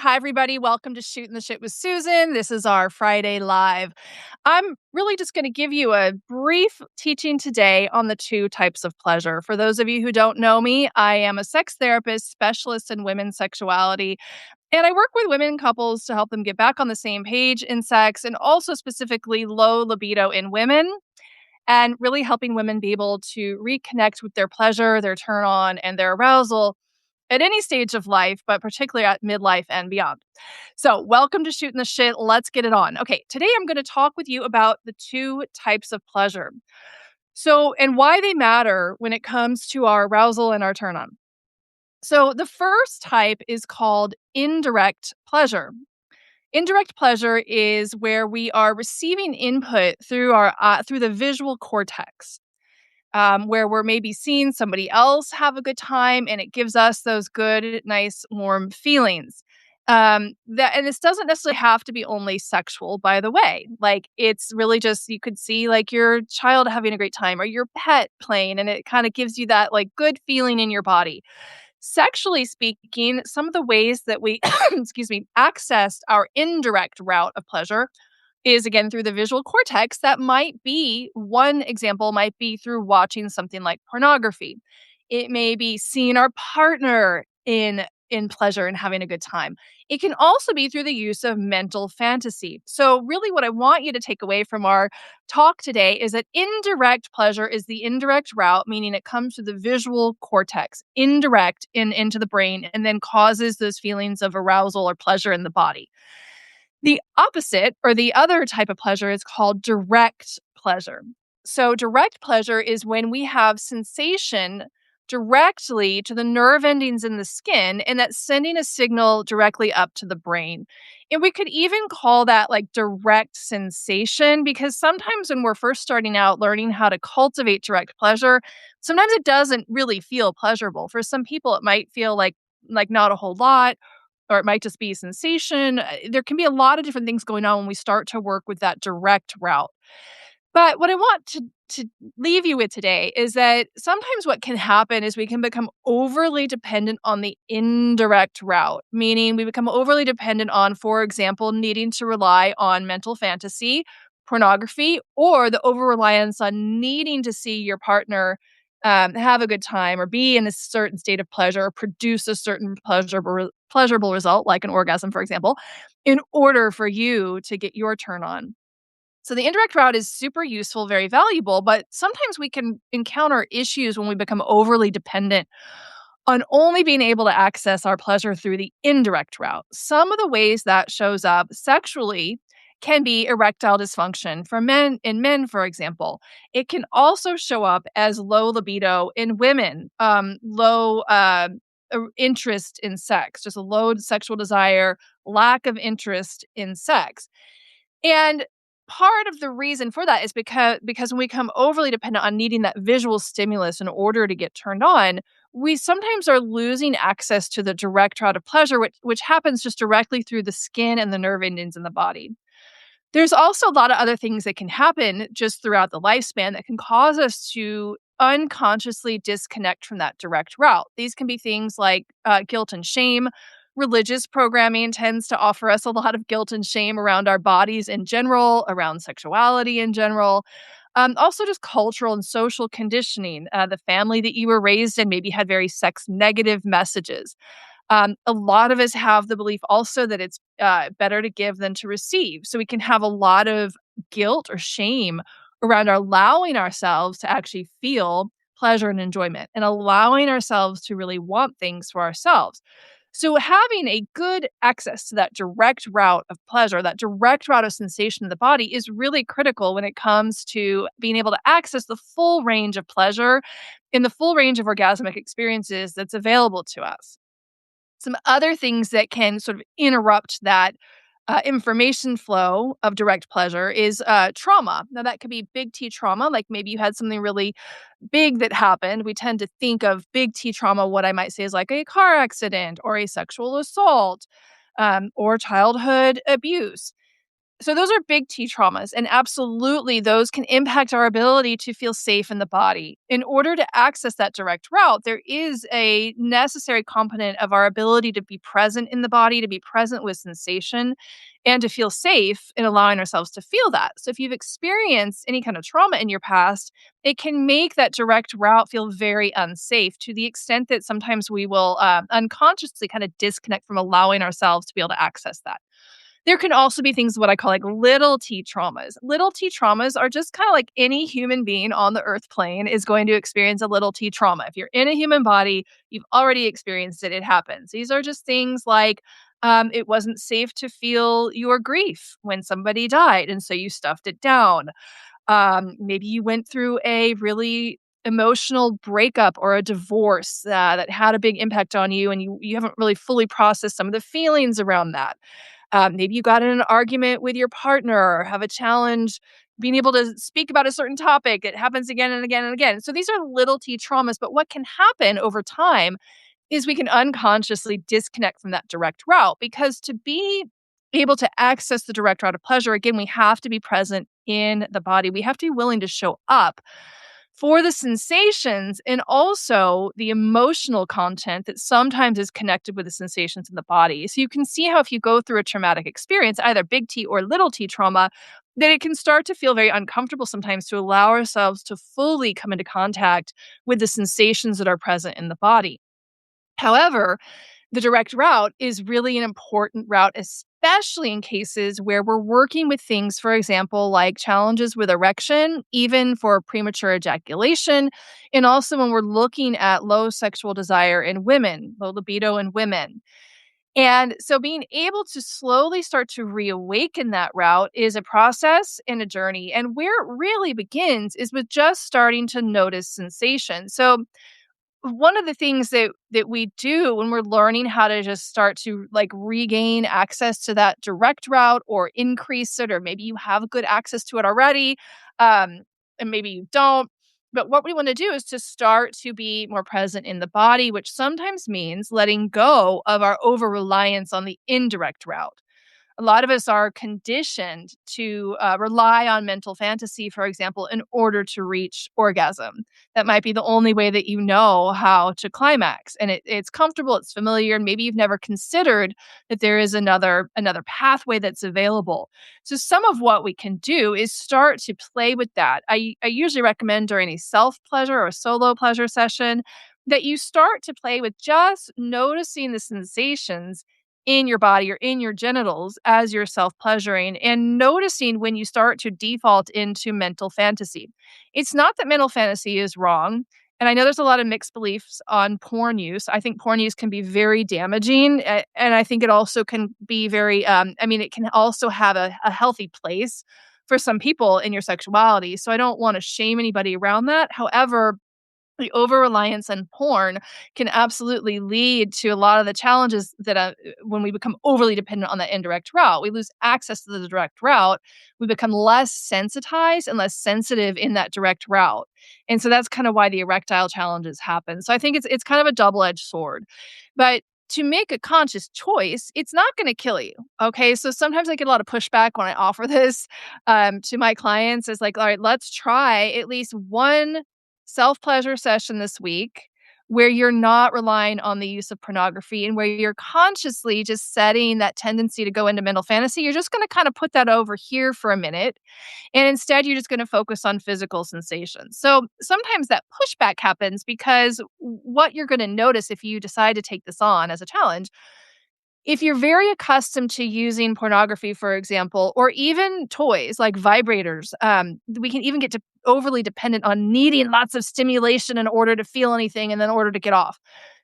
Hi, everybody. Welcome to Shootin the Shit with Susan. This is our Friday Live. I'm really just going to give you a brief teaching today on the two types of pleasure. For those of you who don't know me, I am a sex therapist specialist in women's sexuality, and I work with women couples to help them get back on the same page in sex and also specifically low libido in women and really helping women be able to reconnect with their pleasure, their turn on, and their arousal at any stage of life, but particularly at midlife and beyond. So, welcome to Shootin the Shit. Let's get it on. Okay, today I'm going to talk with you about the two types of pleasure. So, and why they matter when it comes to our arousal and our turn on. So, the first type is called indirect pleasure. Indirect pleasure is where we are receiving input through our through the visual cortex, where we're maybe seeing somebody else have a good time, and it gives us those good, nice, warm feelings. And this doesn't necessarily have to be only sexual, by the way. Like it's really just you could see like your child having a great time or your pet playing, and it kind of gives you that like good feeling in your body. Sexually speaking, some of the ways that we, excuse me, accessed our indirect route of pleasure is again through the visual cortex. That might be one example, might be through watching something like pornography. It may be seeing our partner in pleasure and having a good time. It can also be through the use of mental fantasy. So really what I want you to take away from our talk today is that indirect pleasure is the indirect route, meaning it comes through the visual cortex, indirect into the brain, and then causes those feelings of arousal or pleasure in the body. The opposite or the other type of pleasure is called direct pleasure. So, direct pleasure is when we have sensation directly to the nerve endings in the skin, and that's sending a signal directly up to the brain. And we could even call that like direct sensation because sometimes when we're first starting out learning how to cultivate direct pleasure, sometimes it doesn't really feel pleasurable. For some people, it might feel like not a whole lot or it might just be a sensation. There can be a lot of different things going on when we start to work with that direct route. But what I want to leave you with today is that sometimes what can happen is we can become overly dependent on the indirect route, meaning we become overly dependent on, for example, needing to rely on mental fantasy, pornography, or the over reliance on needing to see your partner have a good time or be in a certain state of pleasure or produce a certain pleasurable result, like an orgasm, for example, in order for you to get your turn on. So the indirect route is super useful, very valuable, but sometimes we can encounter issues when we become overly dependent on only being able to access our pleasure through the indirect route. Some of the ways that shows up sexually can be erectile dysfunction for men, for example. It can also show up as low libido in women, low interest in sex, just a low sexual desire, lack of interest in sex. And part of the reason for that is because when we become overly dependent on needing that visual stimulus in order to get turned on, we sometimes are losing access to the direct route of pleasure, which happens just directly through the skin and the nerve endings in the body. There's also a lot of other things that can happen just throughout the lifespan that can cause us to unconsciously disconnect from that direct route. These can be things like guilt and shame. Religious programming tends to offer us a lot of guilt and shame around our bodies in general, around sexuality in general. Also, just cultural and social conditioning. The family that you were raised in maybe had very sex negative messages. A lot of us have the belief also that it's better to give than to receive. So we can have a lot of guilt or shame around allowing ourselves to actually feel pleasure and enjoyment and allowing ourselves to really want things for ourselves. So having a good access to that direct route of pleasure, that direct route of sensation in the body is really critical when it comes to being able to access the full range of pleasure in the full range of orgasmic experiences that's available to us. Some other things that can sort of interrupt that information flow of direct pleasure is trauma. Now, that could be big T trauma, like maybe you had something really big that happened. We tend to think of big T trauma, what I might say is like a car accident or a sexual assault or childhood abuse. So those are big T traumas, and absolutely those can impact our ability to feel safe in the body. In order to access that direct route, there is a necessary component of our ability to be present in the body, to be present with sensation, and to feel safe in allowing ourselves to feel that. So if you've experienced any kind of trauma in your past, it can make that direct route feel very unsafe to the extent that sometimes we will unconsciously kind of disconnect from allowing ourselves to be able to access that. There can also be things what I call like little T traumas. Little T traumas are just kind of like any human being on the earth plane is going to experience a little T trauma. If you're in a human body, you've already experienced it, it happens. These are just things like it wasn't safe to feel your grief when somebody died, and so you stuffed it down. Maybe you went through a really emotional breakup or a divorce that had a big impact on you, and you haven't really fully processed some of the feelings around that. Maybe you got in an argument with your partner or have a challenge being able to speak about a certain topic. It happens again and again and again. So these are little T traumas, but what can happen over time is we can unconsciously disconnect from that direct route because to be able to access the direct route of pleasure, again, we have to be present in the body. We have to be willing to show up for the sensations and also the emotional content that sometimes is connected with the sensations in the body. So you can see how if you go through a traumatic experience, either big T or little T trauma, that it can start to feel very uncomfortable sometimes to allow ourselves to fully come into contact with the sensations that are present in the body. However, the direct route is really an important route, especially in cases where we're working with things, for example, like challenges with erection, even for premature ejaculation, and also when we're looking at low sexual desire in women, low libido in women. And so being able to slowly start to reawaken that route is a process and a journey. And where it really begins is with just starting to notice sensation. So one of the things that we do when we're learning how to just start to like regain access to that direct route or increase it, or maybe you have good access to it already, and maybe you don't. But what we want to do is to start to be more present in the body, which sometimes means letting go of our over reliance on the indirect route. A lot of us are conditioned to rely on mental fantasy, for example, in order to reach orgasm. That might be the only way that you know how to climax. And it's comfortable, it's familiar, and maybe you've never considered that there is another pathway that's available. So some of what we can do is start to play with that. I usually recommend during a self-pleasure or solo pleasure session that you start to play with just noticing the sensations in your body or in your genitals as you're self-pleasuring and noticing when you start to default into mental fantasy. It's not that mental fantasy is wrong. And I know there's a lot of mixed beliefs on porn use. I think porn use can be very damaging. And I think it also can be very, it can also have a healthy place for some people in your sexuality. So I don't want to shame anybody around that. However, the over reliance on porn can absolutely lead to a lot of the challenges that when we become overly dependent on that indirect route, we lose access to the direct route. We become less sensitized and less sensitive in that direct route. And so that's kind of why the erectile challenges happen. So I think it's kind of a double-edged sword. But to make a conscious choice, it's not going to kill you. Okay. So sometimes I get a lot of pushback when I offer this to my clients. It's like, all right, let's try at least one self-pleasure session this week where you're not relying on the use of pornography and where you're consciously just setting that tendency to go into mental fantasy. You're just going to kind of put that over here for a minute. And instead, you're just going to focus on physical sensations. So sometimes that pushback happens because what you're going to notice if you decide to take this on as a challenge, if you're very accustomed to using pornography, for example, or even toys like vibrators, we can even get to overly dependent on needing lots of stimulation in order to feel anything and then in order to get off.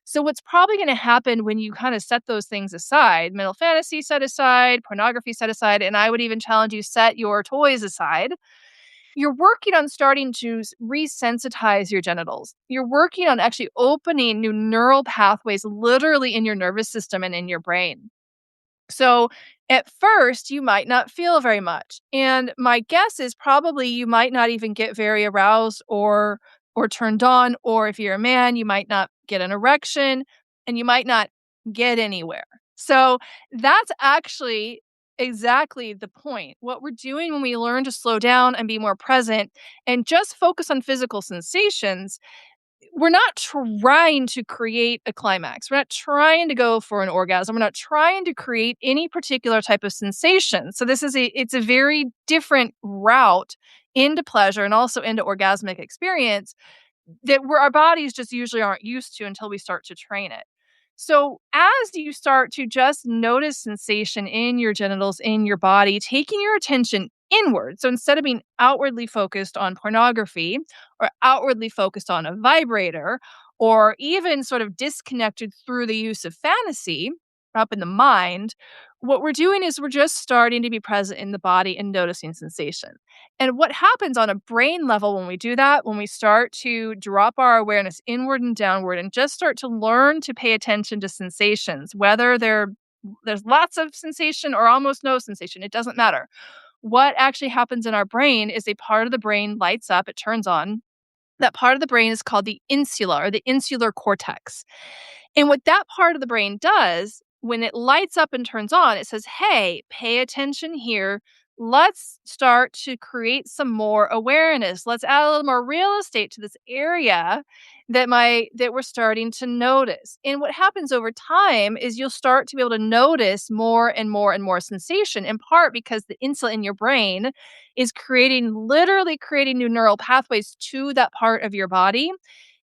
So what's probably going to happen when you kind of set those things aside, mental fantasy set aside, pornography set aside, and I would even challenge you set your toys aside, you're working on starting to resensitize your genitals. You're working on actually opening new neural pathways literally in your nervous system and in your brain. So at first, you might not feel very much. And my guess is probably you might not even get very aroused or turned on, or if you're a man, you might not get an erection and you might not get anywhere. So that's actually exactly the point. What we're doing when we learn to slow down and be more present and just focus on physical sensations, we're not trying to create a climax. We're not trying to go for an orgasm. We're not trying to create any particular type of sensation. So it's a very different route into pleasure and also into orgasmic experience that our bodies just usually aren't used to until we start to train it. So, as you start to just notice sensation in your genitals, in your body, taking your attention inward. So, instead of being outwardly focused on pornography or outwardly focused on a vibrator or even sort of disconnected through the use of fantasy up in the mind, what we're doing is we're just starting to be present in the body and noticing sensation. And what happens on a brain level when we do that, when we start to drop our awareness inward and downward and just start to learn to pay attention to sensations, whether there's lots of sensation or almost no sensation, it doesn't matter. What actually happens in our brain is a part of the brain lights up, it turns on. That part of the brain is called the insula or the insular cortex. And what that part of the brain does when it lights up and turns on, it says, hey, pay attention here. Let's start to create some more awareness. Let's add a little more real estate to this area that we're starting to notice. And what happens over time is you'll start to be able to notice more and more and more sensation, in part because the insula in your brain is literally creating new neural pathways to that part of your body.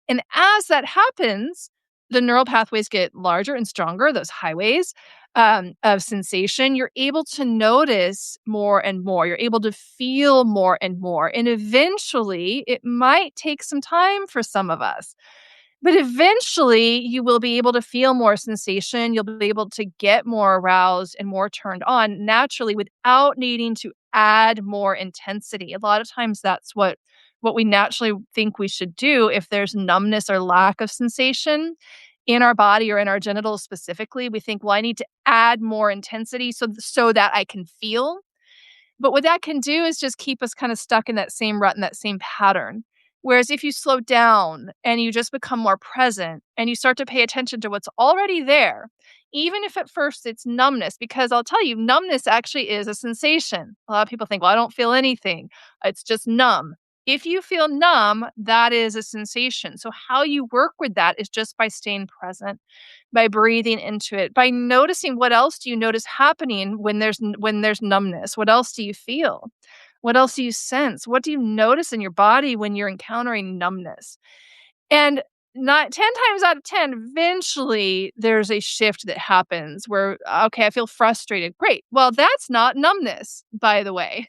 And as that happens, the neural pathways get larger and stronger, those highways of sensation. You're able to notice more and more. You're able to feel more and more. And eventually, it might take some time for some of us. But eventually, you will be able to feel more sensation. You'll be able to get more aroused and more turned on naturally without needing to add more intensity. A lot of times, that's what we naturally think we should do if there's numbness or lack of sensation in our body or in our genitals specifically. We think, well, I need to add more intensity so that I can feel. But what that can do is just keep us kind of stuck in that same rut and that same pattern. Whereas if you slow down and you just become more present and you start to pay attention to what's already there, even if at first it's numbness, because I'll tell you, numbness actually is a sensation. A lot of people think, well, I don't feel anything. It's just numb. If you feel numb, that is a sensation. So how you work with that is just by staying present, by breathing into it, by noticing what else do you notice happening when there's numbness? What else do you feel? What else do you sense? What do you notice in your body when you're encountering numbness? And not 10 times out of 10, eventually there's a shift that happens where, okay, I feel frustrated. Great. Well, that's not numbness, by the way.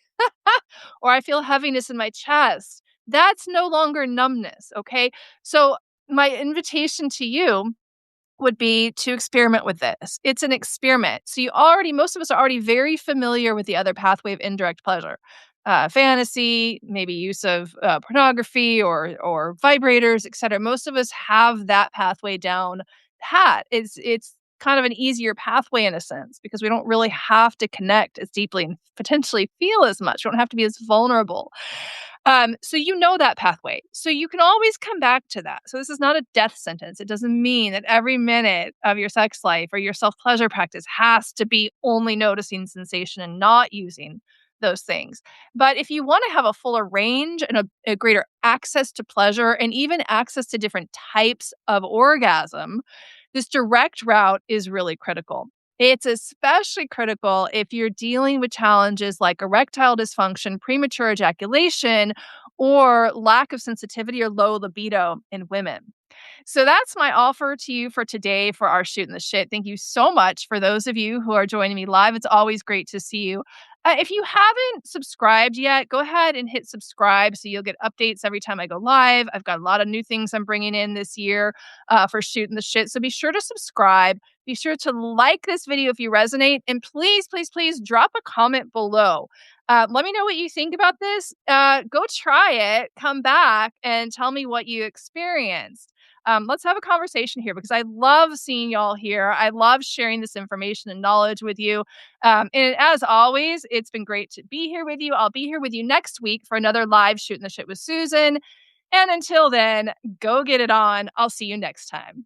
Or I feel heaviness in my chest. That's no longer numbness. Okay. So, my invitation to you would be to experiment with this. It's an experiment. So most of us are already very familiar with the other pathway of indirect pleasure. Fantasy, maybe use of pornography or vibrators, etc. Most of us have that pathway down pat. It's kind of an easier pathway in a sense because we don't really have to connect as deeply and potentially feel as much. We don't have to be as vulnerable. So you know that pathway. So you can always come back to that. So this is not a death sentence. It doesn't mean that every minute of your sex life or your self-pleasure practice has to be only noticing sensation and not using those things. But if you want to have a fuller range and a greater access to pleasure and even access to different types of orgasm, this direct route is really critical. It's especially critical if you're dealing with challenges like erectile dysfunction, premature ejaculation, or lack of sensitivity or low libido in women. So that's my offer to you for today for our Shootin the Shit. Thank you so much for those of you who are joining me live. It's always great to see you. If you haven't subscribed yet, go ahead and hit subscribe so you'll get updates every time I go live. I've got a lot of new things I'm bringing in this year for Shootin the Shit. So be sure to subscribe. Be sure to like this video if you resonate. And please, please, please drop a comment below. Let me know what you think about this. Go try it, come back, and tell me what you experienced. Let's have a conversation here because I love seeing y'all here. I love sharing this information and knowledge with you. And as always, it's been great to be here with you. I'll be here with you next week for another live Shootin the Shit with Susan. And until then, go get it on. I'll see you next time.